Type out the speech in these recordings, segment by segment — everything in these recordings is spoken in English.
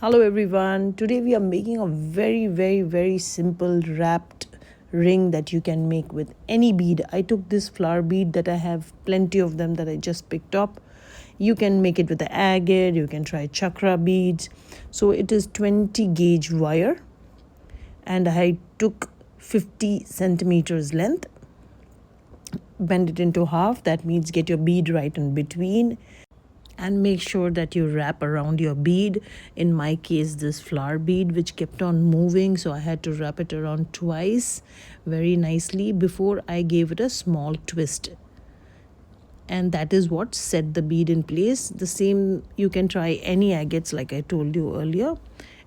Hello everyone. Today we are making a very simple wrapped ring that you can make with any bead. I took this flower bead that I have plenty of them that I just picked up. You can make it with the agate, you can try chakra beads. So it is 20 gauge wire and I took 50 centimeters length. Bend it into half, that means get your bead right in between and make sure that you wrap around your bead. In my case, this flower bead which kept on moving, so I had to wrap it around twice very nicely before I gave it a small twist, and that is what set the bead in place. The same, you can try any agates like I told you earlier.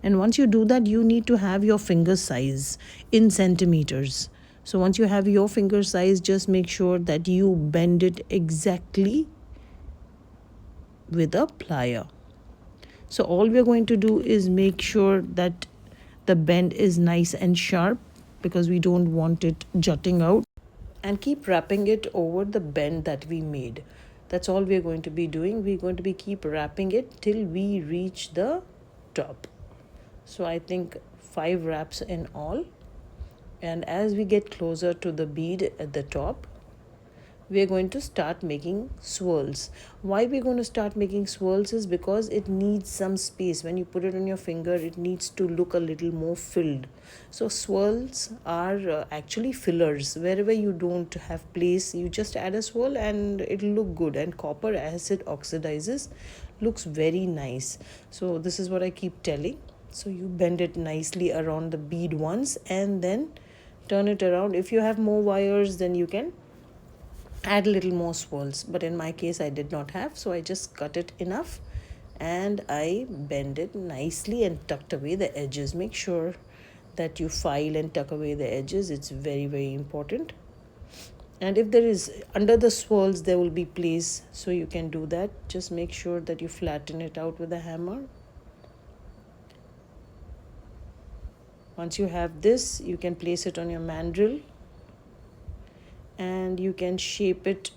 And once you do that, you need to have your finger size in centimeters. So once you have your finger size, just make sure that you bend it exactly with a plier. So all we're going to do is make sure that the bend is nice and sharp because we don't want it jutting out, and keep wrapping it over the bend that we made. That's all we're going to be doing. We're going to be keep wrapping it till we reach the top. So I think 5 wraps in all. And as we get closer to the bead at the top, we are going to start making swirls. Why we're going to start making swirls is because it needs some space. When you put it on your finger, it needs to look a little more filled. So swirls are actually fillers. Wherever you don't have place, you just add a swirl and it'll look good. And copper, as it oxidizes, looks very nice. So this is what I keep telling. So you bend it nicely around the bead once and then turn it around. If you have more wires, then you can add a little more swirls, but in my case I did not have, so I just cut it enough and I bend it nicely and tucked away the edges. Make sure that you file and tuck away the edges. It's very important. And if there is under the swirls, there will be place, so you can do that. Just make sure that you flatten it out with a hammer. Once you have this, you can place it on your mandrel and you can shape it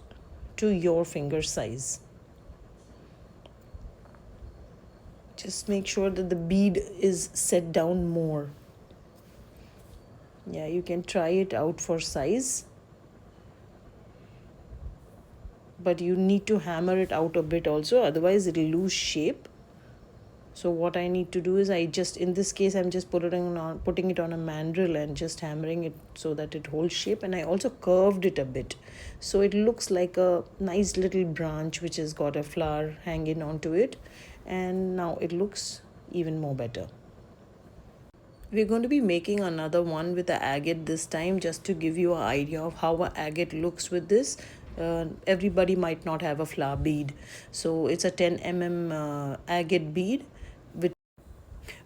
to your finger size. Just make sure that the bead is set down more. Yeah, you can try it out for size, but you need to hammer it out a bit also, otherwise it'll lose shape. So what I need to do is in this case I'm just putting it on a mandrel and just hammering it so that it holds shape. And I also curved it a bit so it looks like a nice little branch which has got a flower hanging onto it, and now it looks even more better. We're going to be making another one with the agate this time, just to give you an idea of how an agate looks with this. Everybody might not have a flower bead, so it's a 10 agate bead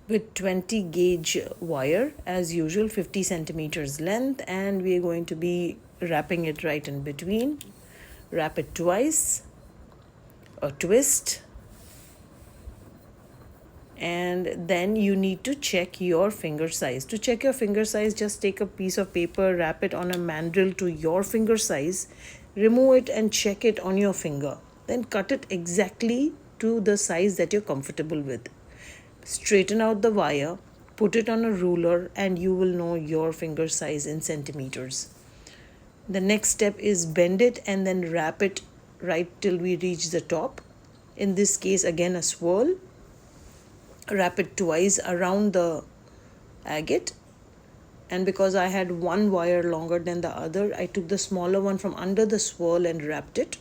with 20 gauge wire as usual, 50 centimeters length, and we are going to be wrapping it right in between. Wrap it twice, a twist, and then you need to check your finger size. To check your finger size, just take a piece of paper, wrap it on a mandrel to your finger size, remove it and check it on your finger, then cut it exactly to the size that you're comfortable with. Straighten out the wire, put it on a ruler, and you will know your finger size in centimeters. The next step is bend it and then wrap it right till we reach the top. In this case, again a swirl. Wrap it twice around the agate, and because I had one wire longer than the other, I took the smaller one from under the swirl and wrapped it.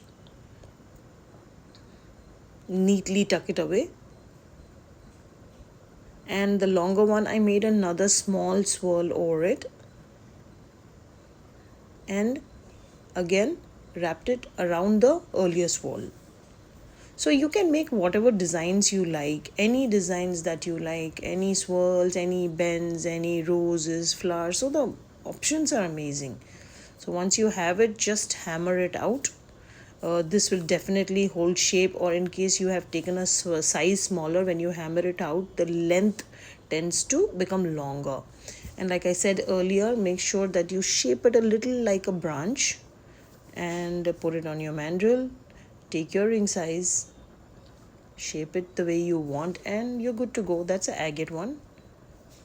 Neatly tuck it away. And the longer one, I made another small swirl over it and again wrapped it around the earlier swirl. So you can make whatever designs you like, any designs that you like, any swirls, any bends, any roses, flowers. So the options are amazing. So once you have it, just hammer it out. This will definitely hold shape, or in case you have taken a size smaller, when you hammer it out, the length tends to become longer. And like I said earlier, make sure that you shape it a little like a branch and put it on your mandrel. Take your ring size, shape it the way you want, and you're good to go. That's an agate one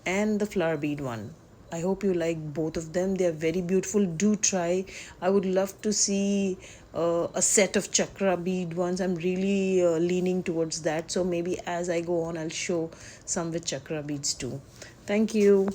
and the flower bead one. I hope you like both of them. They are very beautiful. Do try. I would love to see a set of chakra bead ones. I'm really leaning towards that. So maybe as I go on, I'll show some with chakra beads too. Thank you.